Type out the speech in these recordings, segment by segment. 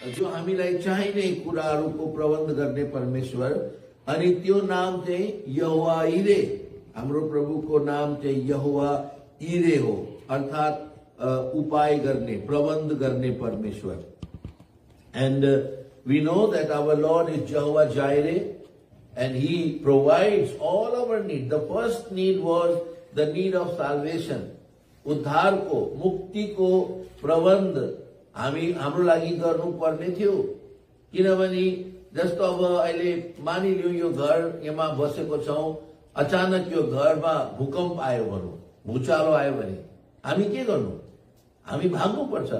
जो हामीलाई चाहिने कुराहरूको प्रबन्ध गर्ने परमेश्वर। अनि त्यो नाम चाहिँ यहोवा इरे, हाम्रो प्रभुको नाम चाहिँ यहोवा इरे हो, अर्थात उपाय गर्ने, प्रबन्ध गर्ने परमेश्वर। And we know that our Lord is Jehovah Jireh, and He provides all our need. The first need was the need of salvation. उद्धार को, मुक्ति को प्रबन्ध हाम्रो लागि गर्नु पर्ने थियो। किनभने जस्तो अब अहिले मानिलियो यो घर यहाँ बसेको छौं, अचानक यो घरमा भूकम्प आयो भनौं, भूचालो आयो भने हामी के गर्नु? हामी भाग्नु पर्छ।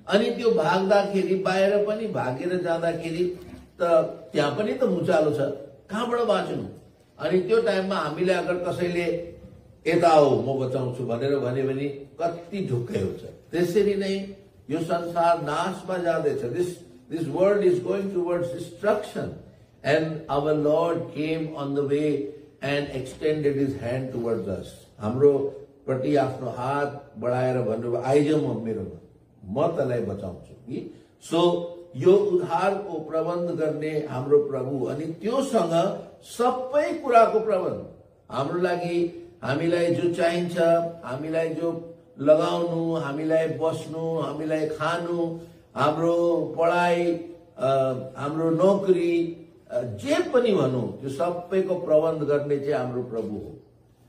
अनि त्यो भाग्दाखेरि बाहिर पनि भागेर जाँदाखेरि त त्यहाँ पनि त भूचालो छ, कहाँबाट बाँच्नु? अनि त्यो टाइममा हामीले अगर कसैले यता हो म बचाउँछु भनेर भन्यो भने कति ढुक्कै हुन्छ। त्यसरी नै यो संसार नाशमा जाँदैछ। This world is going towards destruction, and our Lord came on the way and extended His hand towards us. हाम्रो प्रति आफ्नो हात बढाएर भन्नुभयो आइज म मेरोमा, म तँलाई बचाउँछु कि। सो यो उद्धारको प्रबन्ध गर्ने हाम्रो प्रभु, अनि त्योसँग सबै कुराको प्रबन्ध हाम्रो लागि, हामीलाई जो चाहिन्छ, हामीलाई जो लगाउनु, हामीलाई बस्नु, हामीलाई खानु, हाम्रो पढाइ, हाम्रो नोकरी, जे पनि भनौं त्यो सबैको प्रबन्ध गर्ने चाहिँ हाम्रो प्रभु हो।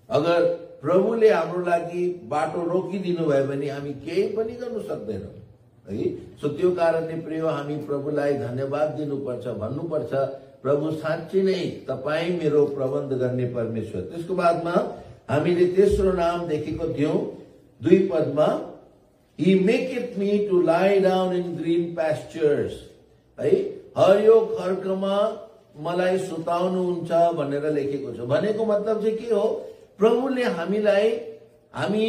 अगर प्रभुले हाम्रो लागि बाटो रोकिदिनु भयो भने हामी केही पनि गर्नु सक्दैनौं है। सो त्यो कारणले प्रिय हामी प्रभुलाई धन्यवाद दिनुपर्छ, भन्नुपर्छ प्रभु साँच्चै नै तपाई मेरो प्रबन्ध गर्ने परमेश्वर। त्यसको बादमा हामीले तेस्रो नाम देखेको थियौं 2 पदमा, He maketh me to lie down in green pastures, है, हरियो खर्कमा मलाई सुताउनुहुन्छ भनेर लेखेको छ। भनेको मतलब चाहिँ के हो? प्रभुले हामीलाई, हामी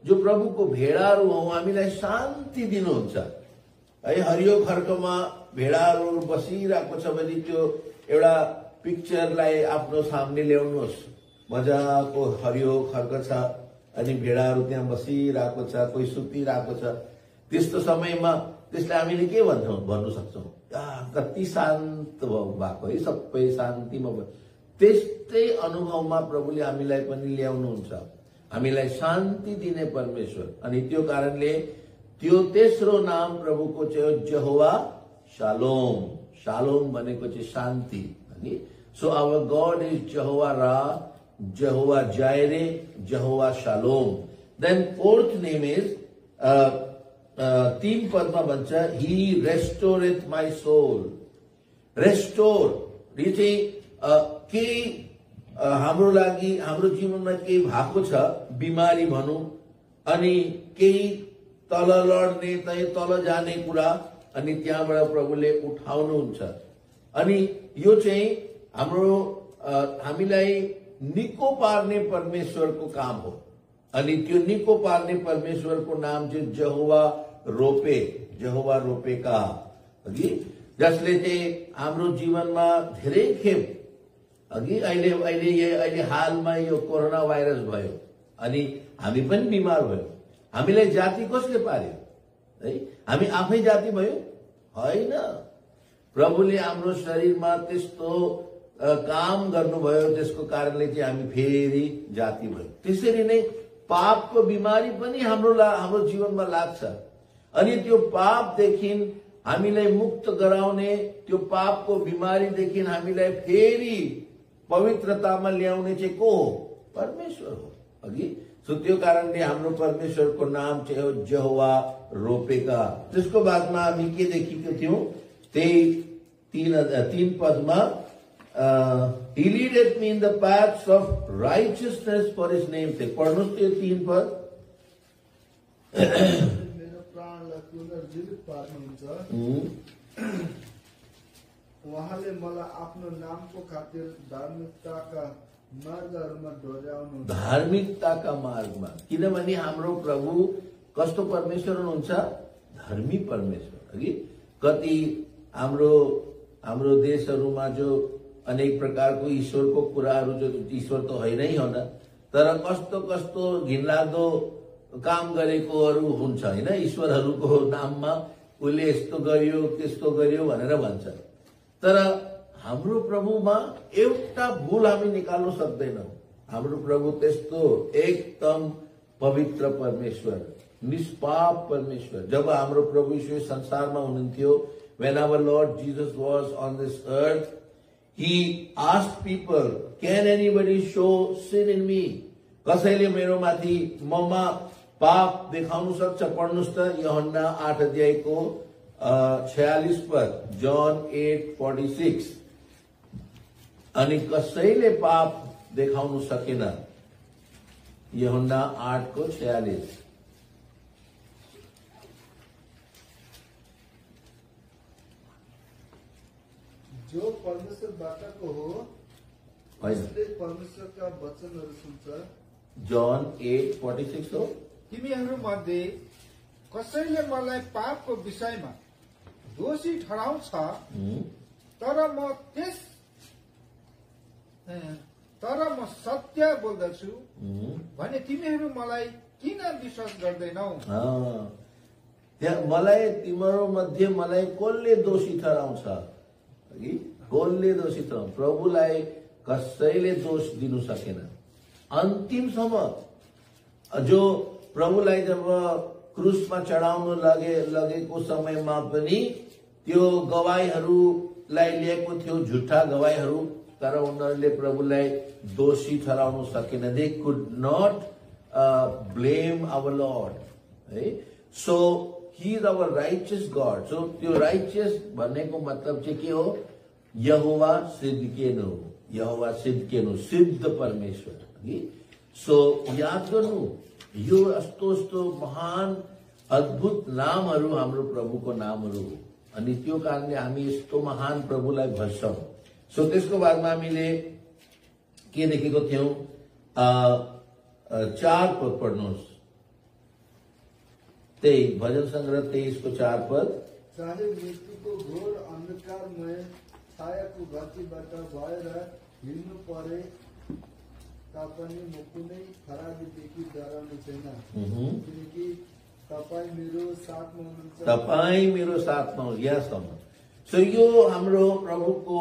जो प्रभुको भेडाहरू हौ, हामीलाई शान्ति दिनुहुन्छ है। हरियो खर्कमा भेडाहरू बसिरहेको छ भने त्यो एउटा पिक्चरलाई आफ्नो सामने ल्याउनुहोस्। मजाको हरियो खर्क छ अनि भेडाहरू त्यहाँ बसिरहेको छ, कोही सुतिरहेको छ। त्यस्तो समयमा त्यसलाई हामीले के भन्नु सक्छौं? कति शान्त भएको है, सबै शान्तिमा। त्यस्तै अनुभवमा प्रभुले हामीलाई पनि ल्याउनुहुन्छ, हामीलाई शान्ति दिने परमेश्वर। अनि त्यो कारणले त्यो तेस्रो नाम प्रभुको चाहिँ यहोवा शालोम। शालोम भनेको चाहिँ शान्ति अनि। सो आवर गॉड इज यहोवा रा, Jehovah Jireh, Jehovah Shalom. Then fourth name is 3 पदमा भन्छ, He restoreth my soul. Restore, यो चाहिँ केही हाम्रो लागि, हाम्रो जीवनमा केही भएको छ, बिमारी भनौं, अनि केही तल लड्ने, तल जाने कुरा, अनि त्यहाँबाट प्रभुले उठाउनुहुन्छ। अनि यो चाहिँ हाम्रो हामीलाई निको पार्ने परमेश्वरको काम हो। अनि त्यो निको पार्ने परमेश्वरको नाम चाहिँ यहोवा रोपे, यहोवा रोपेका, अघि जसले चाहिँ हाम्रो जीवनमा धेरै खेप, अघि अहिले हालमा यो कोरोना भाइरस भयो अनि हामी पनि बिमार भयो। हामीलाई जाति कसले पार्यो है? हामी आफै जाति भयो हैन। प्रभुले हाम्रो शरीरमा त्यस्तो काम गर्नुभयो, त्यसको कारणले चाहिँ हामी फेरि जाति भयो। त्यसरी नै पापको बिमारी पनि हाम्रो जीवनमा लाग्छ। अनि त्यो पापदेखि हामीलाई मुक्त गराउने, त्यो पापको बिमारीदेखि हामीलाई फेरि पवित्रतामा ल्याउने चाहिँ को हो? परमेश्वर हो अघि। सो त्यो कारणले हाम्रो परमेश्वरको नाम चाहिँ हो यहोवा रोपेका। त्यसको बादमा हामी के देखेको थियौं? त्यही 3 पदमा, He leadeth me in the paths of righteousness for His name's sake. पढ्नुहोस् त्यो 3 पद। मेरो प्राणलाई पुनर्जीवित पार्नुहुन्छ, उहाँले मलाई आफ्नो नामको खातिर धार्मिकताका मार्गहरूमा डोर्याउनुहुन्छ। धार्मिकताका मार्गमा, किनभने हाम्रो प्रभु कस्तो परमेश्वर हुनुहुन्छ? धर्मी परमेश्वर। अघि कति हाम्रो देशहरूमा जो अनेक प्रकारको ईश्वरको कुराहरू, जो ईश्वर त हैनै हो न, तर कस्तो कस्तो घिनलाग्दो काम गरेकोहरू हुन्छ हैन। ईश्वरहरूको नाममा उसले यस्तो गर्यो त्यस्तो गर्यो भनेर भन्छ। तर हाम्रो प्रभुमा एउटा भूल हामी निकाल्न सक्दैनौं। हाम्रो प्रभु त्यस्तो एकदम पवित्र परमेश्वर, निष्पाप परमेश्वर। जब हाम्रो प्रभु यीशु संसारमा हुनुहुन्थ्यो, when our Lord Jesus was on this earth, he asked people, can anybody show sin in me? कसैले मेरो माथि ममा पाप देखाउन सक्छ? पढ्नुस् त यूहन्ना 8 अध्यायको 46 पद, John 8:46। अनि कसैले पाप देखाउन सकेन, यूहन्ना 8:46। जो परमेश्वरबाटको हो उसले परमेश्वरका वचनहरू सुन्छ। John 8:46 हो। तिमीहरू मध्ये कसैले मलाई पापको विषयमा दोषी ठहराउँछ, तर म सत्य बोल्दछु भने तिमीहरू मलाई किन विश्वास गर्दैनौ? मलाई तिम्रो मध्ये मलाई कसले दोषी ठहराउँछ? कसले दोषी ठहराउँछ? प्रभुलाई कसैले दोष दिनु सकेन। अन्तिमसम्म जो प्रभुलाई जब क्रुसमा चढाउन लगेको समयमा पनि त्यो गवाईहरूलाई लिएको थियो, झुट्टा गवाईहरू, तर उनीहरूले प्रभुलाई दोषी ठहराउन सकेन। They could not blame our Lord, है। So he is our righteous God. So त्यो राइचियस भनेको मतलब चाहिँ के हो? यहोवा सिद्धिकेनु, यहोवा सिद्धिकेनु, सिद्ध परमेश्वर। सो याद गर्नु, यो यस्तो महान अद्भुत नामहरू हाम्रो प्रभुको नामहरू हो। अनि त्यो कारणले हामी यस्तो महान प्रभुलाई भन्छौं। सो त्यसको बादमा हामीले के देखेको थियौं? 4 पद पढ्नुहोस्। भजन संग्रह 23:4 पद। चाहे मृत्युको घोर अन्धकारमय छायाको गतिबाट भएर हिँड्नु परे तापनि म कुनै खराबीदेखि डराउने छैन, किनकि तपाईँ मेरो साथमा हुनुहुन्छ। तपाईँ मेरो साथमा हुनुहुन्छ, यहाँसम्म। सो यो हाम्रो प्रभुको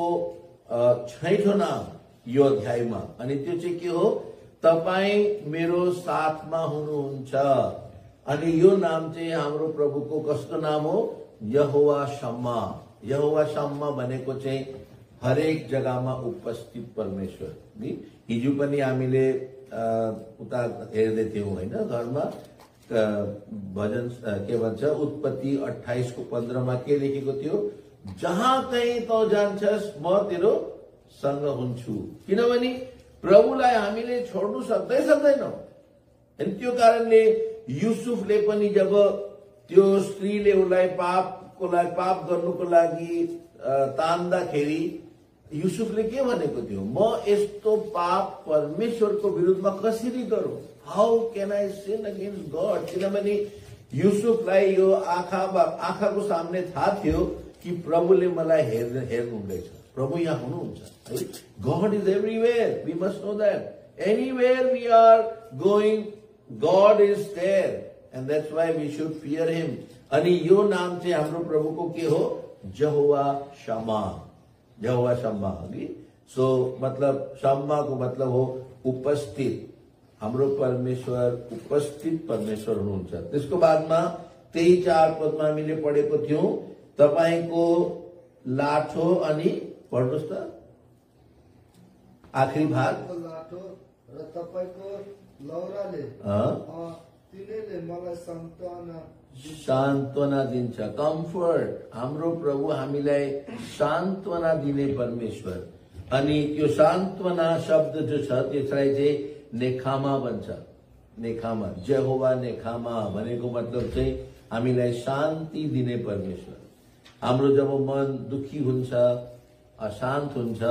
6औं नाम यो अध्यायमा। अनि त्यो चाहिँ के हो? तपाईँ मेरो साथमा हुनुहुन्छ। अनि यो नाम चाहिँ हाम्रो प्रभुको कस्तो नाम हो? यहोवा शम्मा। यहोवा शम्मा भनेको चाहिँ हरेक जग्गामा उपस्थित परमेश्वर। हिजो पनि हामीले उता हेर्दै थियौं हैन, घरमा भजन के भन्छ, उत्पत्ति 28:15 के लेखेको थियो? जहाँ कहीँ तँ जान्छस् म तेरो सँग हुन्छु। किनभने प्रभुलाई हामीले छोड्नु सक्दैनौं। अनि त्यो कारणले युसुफले पनि जब त्यो स्त्रीले उसलाई पाप गर्नुको लागि तान्दाखेरि युसुफले के भनेको थियो? म यस्तो पाप परमेश्वरको विरुद्धमा कसरी गरौं? How can I sin against God? किनभने युसुफलाई यो आँखाको सामने थाहा थियो कि प्रभुले मलाई हेर्नुहुँदैछ, प्रभु यहाँ हुनुहुन्छ। God is everywhere, we must know that. Anywhere we are going, God is there, and that's why we should fear him. अनि यो नाम चाहिँ हाम्रो प्रभुको के हो? यहोवा शम्मा, यहोवा शम्मा। सो मतलब शम्मा को मतलब हो उपस्थित। हाम्रो परमेश्वर उपस्थित परमेश्वर हुनुहुन्छ। त्यसको बादमा 23:4 पदमा हामीले पढेको थियौं, तपाईको लाठो अनि पढ्नुहोस् त आखिरी भाग। लाठो र तपाईको लौराले तिनीले मलाई सान्त्वना दिन्छ। कम्फर्ट। हाम्रो प्रभु हामीलाई सान्त्वना दिने परमेश्वर। अनि त्यो सान्त्वना शब्द जो छ त्यसलाई चाहिँ नेखामा भन्छ। नेखामा, यहोवा नेखामा भनेको मतलब चाहिँ हामीलाई शान्ति दिने परमेश्वर। हाम्रो जब मन दुखी हुन्छ, अशान्त हुन्छ,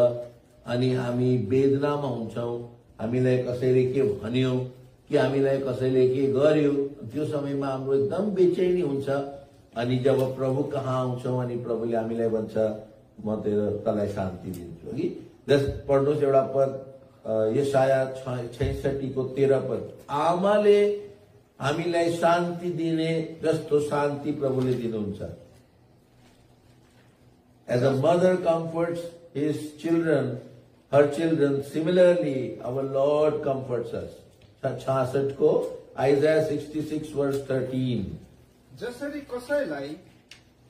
अनि हामी वेदनामा हुन्छौं, हामीलाई कसैले के भन्यो कि हामीलाई कसैले के गर्यो, त्यो समयमा हाम्रो एकदम बेचैनी हुन्छ। अनि जब प्रभु कहाँ आउँछौं अनि प्रभुले हामीलाई भन्छ म तँलाई शान्ति दिन्छु। कि जस पढ्नुहोस् एउटा पद, यशाया 66:13 पद। आमाले हामीलाई शान्ति दिने जस्तो शान्ति प्रभुले दिनुहुन्छ। As a mother comforts his children, her children, similarly our Lord comforts us. 66 को Isaiah 66 verse 13. जसरी कसैलाई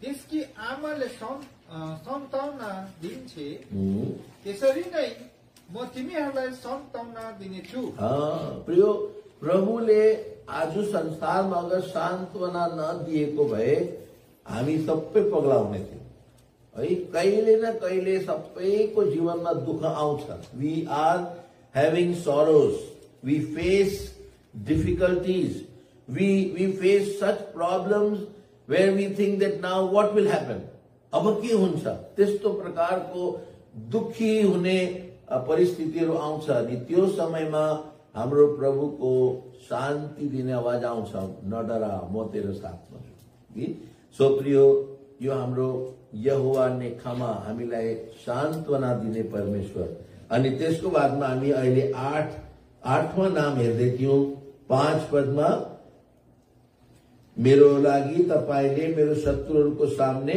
त्यसकी आमाले सन्ताउना दिन्छे त्यसरी नै म तिमीहरूलाई सन्ताउना दिनेछु। प्रियो, प्रभुले आज संसारमा अगर सान्त्वना नदिएको भए हामी सबै पगला हुने थियौं है। कहिले न कहिले सबैको जीवनमा दुःख आउँछ। We are having sorrows, we face difficulties, we face such problems where we think that now what will happen, अब के हुन्छ, त्यस्तो प्रकारको दुखी हुने परिस्थितिहरू आउँछ। अनि त्यो समयमा हाम्रो प्रभुको शान्ति दिने आवाज आउँछ, नडरा म तेरो साथमा छु। सो प्रियो, यो हाम्रो यहोवा नेखामा हामीलाई सान्त्वना दिने परमेश्वर। अनि त्यसको बादमा हामी अहिले आठवां नाम हेर्दै थियौं। 5 पदमा मेरो लागि तपाईले मेरो शत्रुहरूको सामने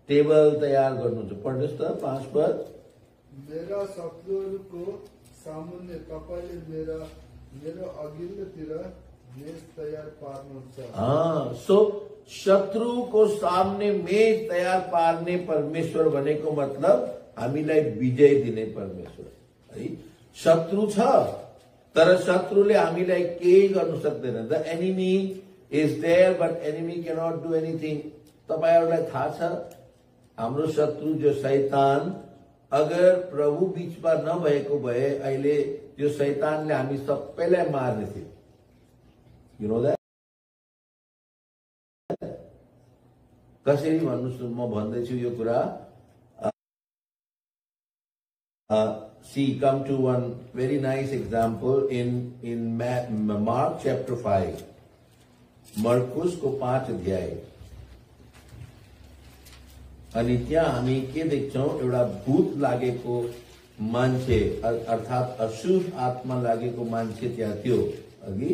टेबल तयार गर्नुहुन्छ। पढ्नुस् त 5 पद। मेरा शत्रुहरूको सामुन्ने तपाईले मेरो अघिल्लोतिर मेज तयार पार्नुहुन्छ। सो शत्रुको सामने मेज तयार पार्ने परमेश्वर भनेको मतलब हामीलाई विजय दिने परमेश्वर है। शत्रु छ तर शत्रुले हामीलाई केही गर्न सक्दैन। The enemy is there but enemy cannot do anything. तपाईहरुलाई थाहा छ हाम्रो शत्रु जो शैतान, अगर प्रभु बीचमा नभएको भए अहिले त्यो शैतानले हामी सबैलाई मार्ने थियो। You know that? कसरी भन्नुस्, म भन्दैछु यो कुरा। See, come to one very nice example in Mark chapter 5. मर्कुस को 5 अध्याय। अनि त्यहाँ हामी के देख्छौं, एउटा भूत लागेको मान्छे अर्थात अशुद्ध आत्मा लागेको मान्छे त्यहाँ थियो। अघि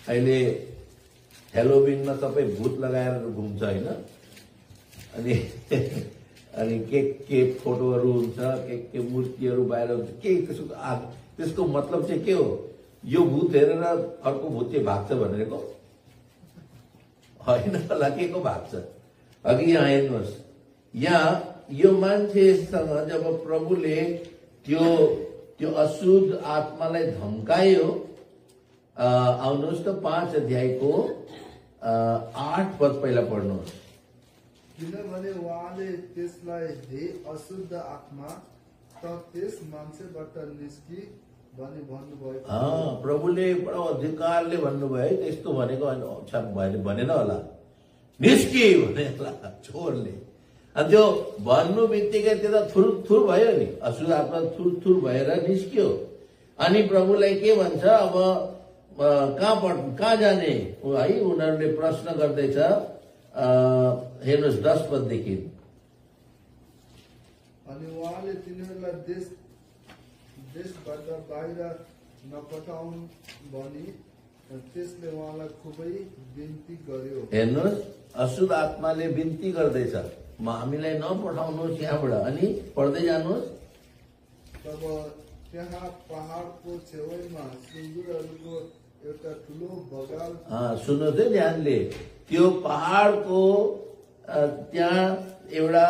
अहिले हेलोविनमा सबै भूत लगाएर घुम्छ हैन? अनि अनि के फोटोहरू हुन्छ, के मूर्तिहरू बाहिर हुन्छ, के त्यसको मतलब चाहिँ के हो? यो भूत हेरेर अर्को भूत चाहिँ भाग्छ भनेको होइन होला, के को भाग्छ? अघि यहाँ हेर्नुहोस्, यहाँ यो मान्छेसँग जब प्रभुले त्यो अशुद्ध आत्मालाई धम्कायो, आउनुहोस् त 5 अध्यायको 8 पद पहिला पढ्नुहोस्। किनभने उहाँले त्यसलाई, हे अशुद्ध आत्मा, त त्यस मान्छेबाट निस्कि भनी भन्नुभयो। प्रभुले बडो अधिकारले भन्नुभयो है। त्यस्तो भनेको भनेन होला, निस्कि भने छोरले। अनि त्यो भन्नु बित्तिकै त्यो त थुर भयो नि, अशुद्ध आत्मा थुर भएर निस्क्यो। अनि प्रभुलाई के भन्छ, अब कहाँ जाने है? उनीहरूले प्रश्न गर्दैछ। हेर्नुहोस् 10 पददेखि। अनि उहाँले तिनीहरूलाई देशबाट बाहिर नपठाउन् भनी त्यसले उहाँलाई खुबै बिन्ती गर्यो। हेर्नुहोस्, अशुद्ध आत्माले बिन्ती गर्दैछ, हामीलाई नपठाउनुहोस् यहाँबाट। अनि पढ्दै जानुहोस्। तब त्यहाँ पहाडको छेउमा सुँगुरहरूको एउटा ठुलो बगाल। सुन्नुहोस् है ध्यानले, त्यो पहाडको त्यहाँ एउटा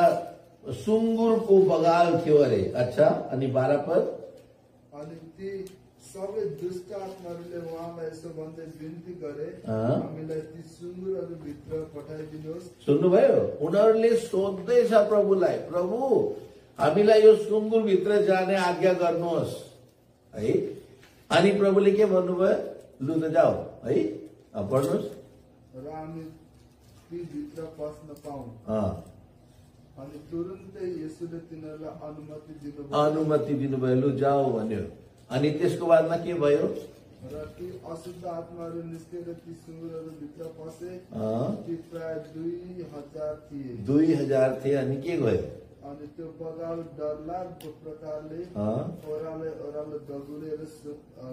सुँगुरको बगाल थियो अरे। अच्छा, अनि 12 पद। अनि ती सबै दुष्ट आत्माहरूले उहाँलाई यसो भन्दै बिन्ती गरे, हामीलाई ती सुँगुरहरू भित्र पठाइदिनुहोस्। सुन्नुभयो? उनीहरूले सोध्दैछ प्रभुलाई, प्रभु हामीलाई यो सुँगुर भित्र जाने आज्ञा गर्नुहोस् है। अनि प्रभुले के भन्नुभयो, लु त जाऊ है, पढ्नुहोस्। र हामी ती भित्र पस्न पाऊँ। अनि तुरुन्तै येशूले तिनीहरूलाई अनुमति दिनुभयो, लु जाऊ भन्यो। अनि त्यसको बादमा के भयो? र ती अशुद्ध आत्माहरू निस्केर ती सुँगुरहरू भित्र पसे। ती प्राय 2000 थिए। 2000 थिए। अनि के गयो? अनि त्यो बगाल डरलाग्दो प्रकारले ओह्रालो दगुरेर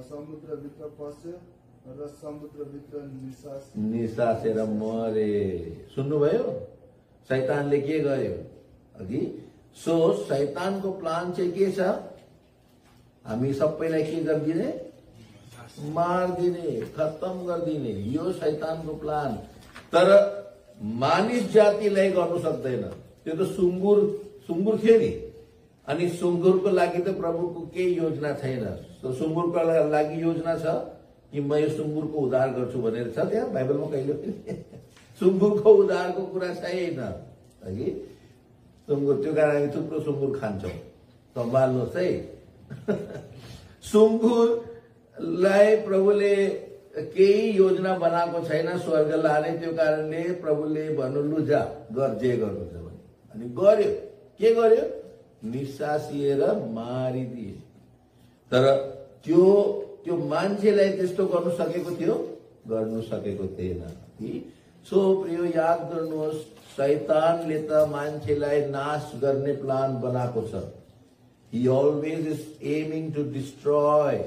समुद्रभित्र पस्यो र समुद्रभित्र निसासेर मरे। सुन्नुभयो? शैतानले के गर्यो? अघि सो शैतानको प्लान चाहिँ के छ? हामी सबैलाई के गरिदिने? मारिदिने, खत्तम गरिदिने, यो शैतानको प्लान। तर मानिस जातिलाई गर्नु सक्दैन। त्यो त सुँगुर थियो नि, अनि सुँगुरको लागि त प्रभुको केही योजना छैन। तो सुँगुरको लागि योजना छ कि म यो सुँगुरको उद्धार गर्छु भनेर छ त्यहाँ बाइबलमा कहिले पनि सुँगुरको उद्धारको कुरा छैन हगि। सुँगुर, त्यो कारण हामी थुप्रो सुँगुर खान्छौँ, सम्हाल्नुहोस् है। सुँगुरलाई प्रभुले केही योजना बनाएको छैन स्वर्ग लाने, त्यो कारणले प्रभुले भन्नु लु जा गर जे गर्नु छ भने, अनि गर्यो। के गर्यो? निसासिएर मारिदिए। तर त्यो मान्छेलाई त्यस्तो गर्नु सकेको थियो? गर्नु सकेको थिएन। सो प्रिय याद गर्नुहोस्, शैतानले त मान्छेलाई नाश गर्ने प्लान बनाएको छ। He always is aiming to destroy.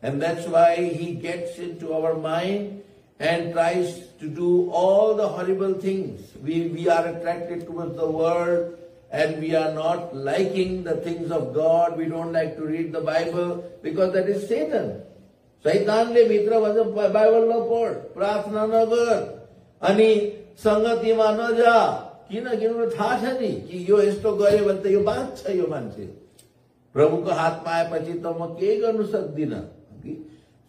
And that's why he gets into our mind and tries to do all the horrible things. We are attracted towards the world and we are not liking the things of God. We don't like to read the Bible because that is Satan. शैतानले भित्र भन्छ Bible नपढ, प्रार्थना नगर, अनि संगतिमा नजा। किन? किनभने थाहा छ नि कि यो यस्तो गर्यो भने त यो बाँच्छ यो मान्छे। प्रभुको हातमा आएपछि त म केही गर्नु सक्दिनँ।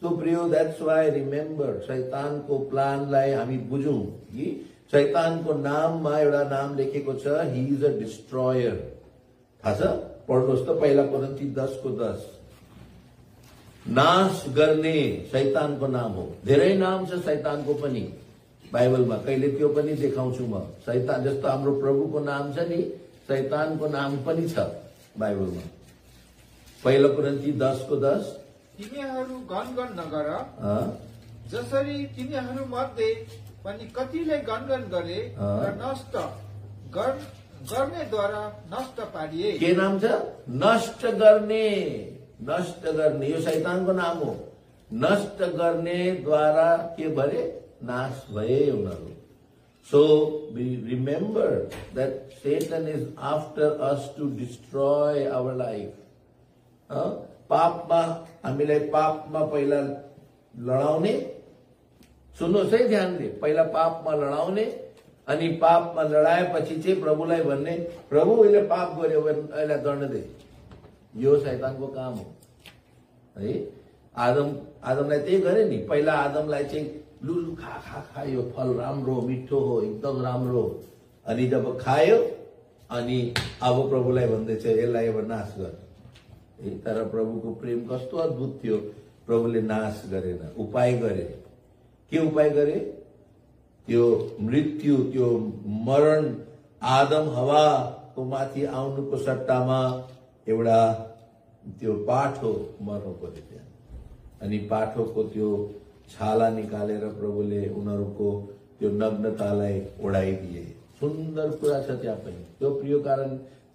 सो प्रियो, द्याट्स वाइ रिमेम्बर, शैतानको प्लानलाई हामी बुझौँ कि शैतानको नाममा एउटा नाम लेखेको छ, ही इज अ डिस्ट्रोयर। थाहा छ? पढ्नुहोस् त पहिला कोरिन्थी 10:10। नाश गर्ने शैतानको नाम हो। धेरै नाम छ शैतानको पनि बाइबलमा, कहिले त्यो पनि देखाउँछु म। शैतान जस्तो हाम्रो प्रभुको नाम छ नि, शैतानको नाम पनि छ बाइबलमा। पहिलो कोरिन्थी 10:10, तिमीहरू गनगन नगर, जसरी तिनीहरू मध्ये पनि कतिले गनगन गरे र नष्ट गर्नेद्वारा नष्ट पारिए। के नाम छ? नष्ट गर्ने। नष्ट गर्ने यो शैतानको नाम हो। नष्ट गर्नेद्वारा के भरे? नाश भए उनीहरू। So remember that Satan is after us to destroy our life. पापमा हामीलाई पापमा पहिला लडाउने, सुन्नुहोस् है ध्यानले, पहिला पापमा लडाउने, अनि पापमा लडाएपछि चाहिँ प्रभुलाई भन्ने, प्रभु यसले पाप गर्यो यसलाई दण्ड दे। यो शैतानको काम हो है। आदमलाई त्यही गरे नि। पहिला आदमलाई चाहिँ लुलु खा यो फल राम्रो मिठो हो, एकदम राम्रो। अनि जब खायो अनि अब प्रभुलाई भन्दैछ यसलाई अब नाश गर। तर प्रभुको प्रेम कस्तो अद्भुत थियो, प्रभुले नाश गरेन, उपाय गरे। के उपाय गरे? त्यो मृत्यु, त्यो मरण आदम हवाको माथि आउनुको सट्टामा एउटा त्यो पाठो मर्नु पर्यो त्यहाँ। अनि पाठोको त्यो छाला निकालेर प्रभुले उनीहरूको त्यो नग्नतालाई ओढाइदिए। सुन्दर कुरा छ त्यहाँ पनि।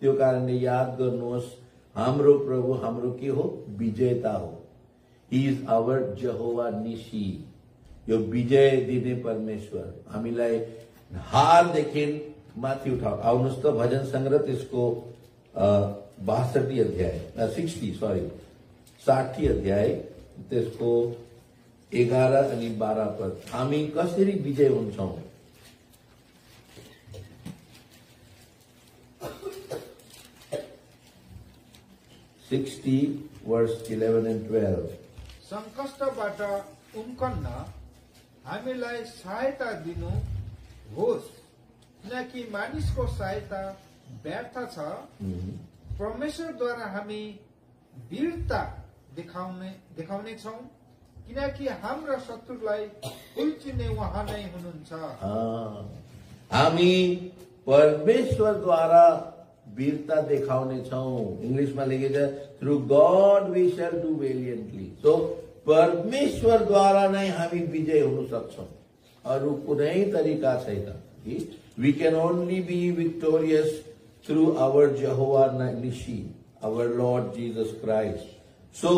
त्यो कारणले याद गर्नुहोस्, हाम्रो प्रभु हाम्रो के हो? विजेता हो। ही इज आवर जहोवा निसी, यो विजय दिने परमेश्वर। हामीलाई हारदेखि माथि उठाऊ। आउनुहोस् त भजन संग्रह त्यसको 62 अध्याय 60 अध्याय त्यसको 11 अनि 12 पद। हामी कसरी विजय हुन्छौं? verse 11 and 12। संकष्टबाट उम्कन्न हामीलाई सहायता दिनु होस्, किनकि मानिसको सहायता व्यर्थ छ। परमेश्वरद्वारा हामी वीरता देखाउने छौं, किनकि हाम्रा शत्रुलाई उल्चिने उहाँ नै हुनुहुन्छ। हामी परमेश्वरद्वारा वीरता देखाउने छौं। इंग्लिशमा लेखेको छ, through God we shall do valiantly. So परमेश्वरद्वारा नै हामी विजय हुन सक्छौं, अरू कुनै तरिका छैन। We can only be victorious through our Jehovah Nissi, our Lord Jesus Christ. So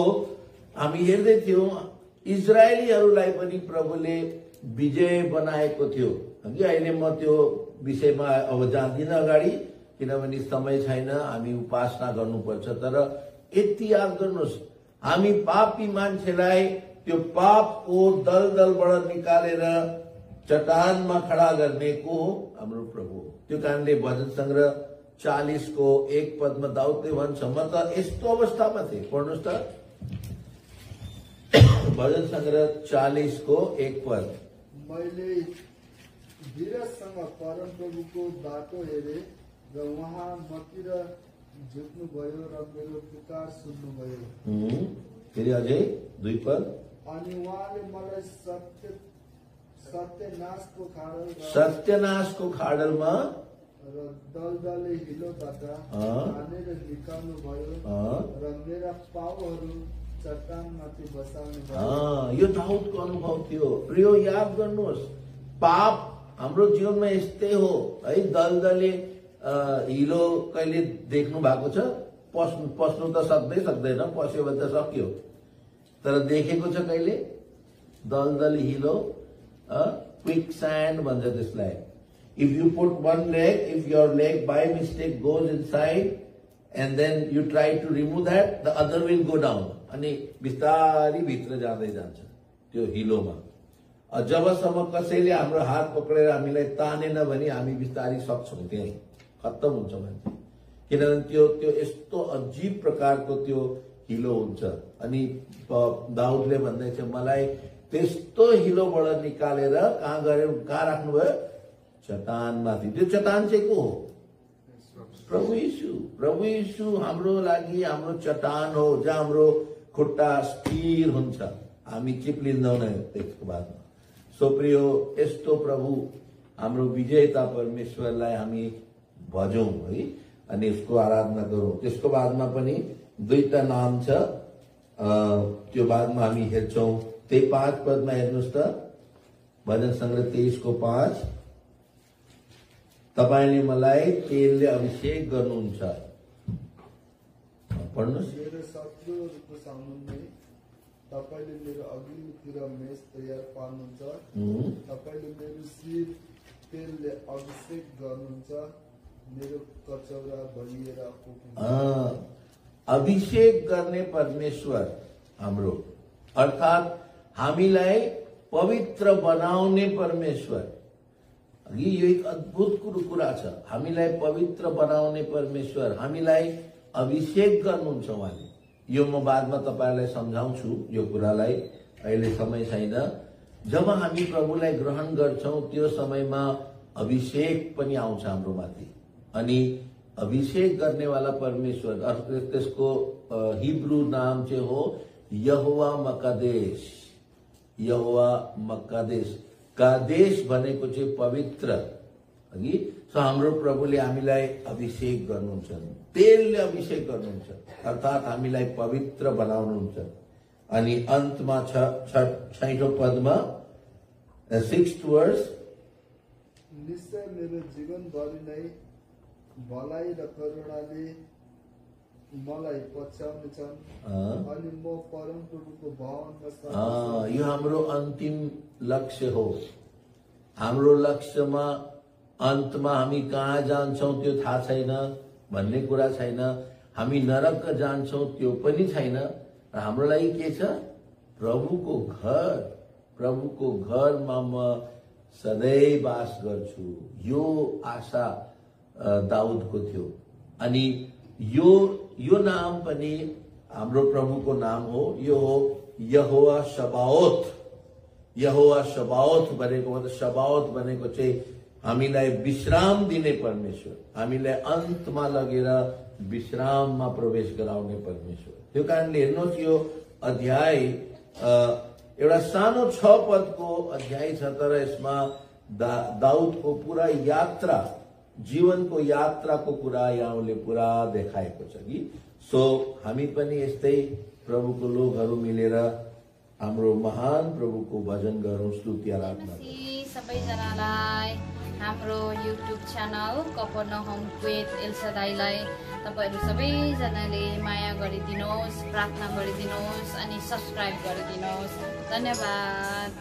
हामी हेर्दै थियौं, इजरायलीहरूलाई पनि प्रभुले विजय बनाएको थियो। अहिले म त्यो विषयमा अब जान्दिनँ अगाडि, किनभने समय छैन, हामी उपासना गर्नुपर्छ। तर यति याद गर्नुहोस्, हामी पापी मान्छेलाई त्यो पापको दलदलबाट निकालेर चट्टानमा खडा गर्ने को हो? हाम्रो प्रभु हो। त्यो कारणले भजन संग्रह 40 को 1 पदमा दाउदले भन्छ, म त यस्तो अवस्थामा थिएँ। पढ्नुहोस् त, भजन संग्रह 40 को 1 पद। मैले धीरजसँग परम प्रभुको बाटो हेरे र उहाँ मतिर झुक्नुभयो र मेरो पुकार सुन्नुभयो। फेरि अझै 2 पद। अनि उहाँले मलाई सत्यनाशको खाडलमा र दलदले हिलोबाट हानेर निकाल्नु भयो र मेरा पाउहरू चट्टानमाथि बसाल्नु भयो। यो दाउदको अनुभव थियो। प्रिय याद गर्नुहोस्, पाप हाम्रो जीवनमा यस्तै हो है। दलदले हिलो कहिले देख्नु भएको छ? पस्नु त सक्दैन, पस्यो भने त सक्यो। तर देखेको छ कहिले दलदल हिलो? क्विक सैंड भन्छ त्यसलाई। If you put one leg, if your leg by mistake goes inside and then you try to remove that, the other will go down. अनि बिस्तारी भित्र जाँदै जान्छ त्यो हिलोमा। जबसम्म कसैले हाम्रो हात पक्रेर हामीलाई तानेन भने हामी बिस्तारी सक्छौं, त्यही खत्तम हुन्छ मान्छे। किनभने त्यो यस्तो अजीब प्रकारको त्यो हिलो हुन्छ। अनि दाउदले भन्दैछ, मलाई त्यस्तो हिलोबाट निकालेर कहाँ राख्नुभयो? चट्टानमाथि। त्यो चट्टान चाहिँ को हो? प्रभु यीशु। प्रभु यीशु हाम्रो लागि हाम्रो चट्टान हो, जहाँ हाम्रो खुट्टा स्थिर हुन्छ, हामी चिप्लिँदैनौँ त्यसको बादमा। सो प्रियो, यस्तो प्रभु हाम्रो विजेता परमेश्वरलाई हामी भजौं है, अनि उसको आराधना गरौं। त्यसको बादमा पनि 2टा नाम छ, त्यो बादमा हामी हेर्छौं। त्यही 5 पदमा हेर्नुहोस् त, भजन संग्रह 23 को 5। तपाईले मलाई तेलले अभिषेक गर्नुहुन्छ। पढ्नुहोस्। मेरो शत्रुहरूको सामुन्ने तपाईले मेरो अघिल्तिर मेष तयार पार्नुहुन्छ। तपाईले मेरो शिर तेलले अभिषेक गर्नुहुन्छ, मेरो कचौरा भरिएर पुग्नुहुन्छ। अभिषेक गर्ने परमेश्वर हाम्रो, अर्थात हामीलाई पवित्र बनाउने परमेश्वर। यो एक अद्भुत कुरा छ। हामीलाई पवित्र बनाउने परमेश्वर, हामीलाई अभिषेक गर्नुहुन्छ उहाँले। यो म बादमा तपाईलाई सम्झाउँछु यो कुरालाई, अहिले समय छैन। जब हामी प्रभुलाई ग्रहण गर्छौं त्यो समयमा अभिषेक पनि आउँछ हाम्रो माथि। अनि अभिषेक गर्नेवाला परमेश्वर, त्यसको हिब्रू नाम चाहिँ हो यहोवा मकादेश। यहोवा मकादेश, कादेश भनेको चाहिँ पवित्र हगि। सो हाम्रो प्रभुले हामीलाई अभिषेक गर्नुहुन्छ, तेलले अभिषेक गर्नुहुन्छ, अर्थात हामीलाई पवित्र बनाउनुहुन्छ। अनि अन्तमा 6औं पदमा 6th वर्ष, निश्चय मेरो जीवनभरि नै भलाइ र करुणाले मलाई पछ्याउनेछन् अनि म परम प्रभुको भवनमा। यो हाम्रो अन्तिम लक्ष्य हो। हाम्रो लक्ष्यमा अन्तमा हामी कहाँ जान्छौं त्यो थाहा छैन भन्ने कुरा छैन। हामी नरक जान्छौं त्यो पनि छैन। र हाम्रो लागि के छ? प्रभुको घर। प्रभुको घरमा म सधैँ बास गर्छु। यो आशा दाउदको थियो। अनि यो नाम पनि हाम्रो प्रभुको नाम हो। यो हो यहोवा शबाओत। यहोवा शबाओत भनेको मतलब शबाओत भनेको चाहिँ हामीलाई विश्राम दिने परमेश्वर, हामीलाई अन्तमा लगेर विश्राममा प्रवेश गराउने परमेश्वर। त्यो कारणले हेर्नुहोस्, यो अध्याय एउटा सानो 6 पदको अध्याय छ, तर यसमा दाउदको पूरा यात्रा, जीवनको यात्राको कुरा यहाँले पूरा देखाएको छ कि। सो हामी पनि यस्तै प्रभुको लोकहरू मिलेर हाम्रो महान प्रभुको भजन गरौँ, स्तुति आराधना गरौँ। सबैजनालाई हाम्रो युट्युब च्यानल कफरनहुम विथ एल्सादाईलाई तपाईहरु सबैजनाले माया गरिदिनुहोस्, प्रार्थना गरिदिनुहोस् अनि सब्स्क्राइब गरिदिनुहोस्। धन्यवाद।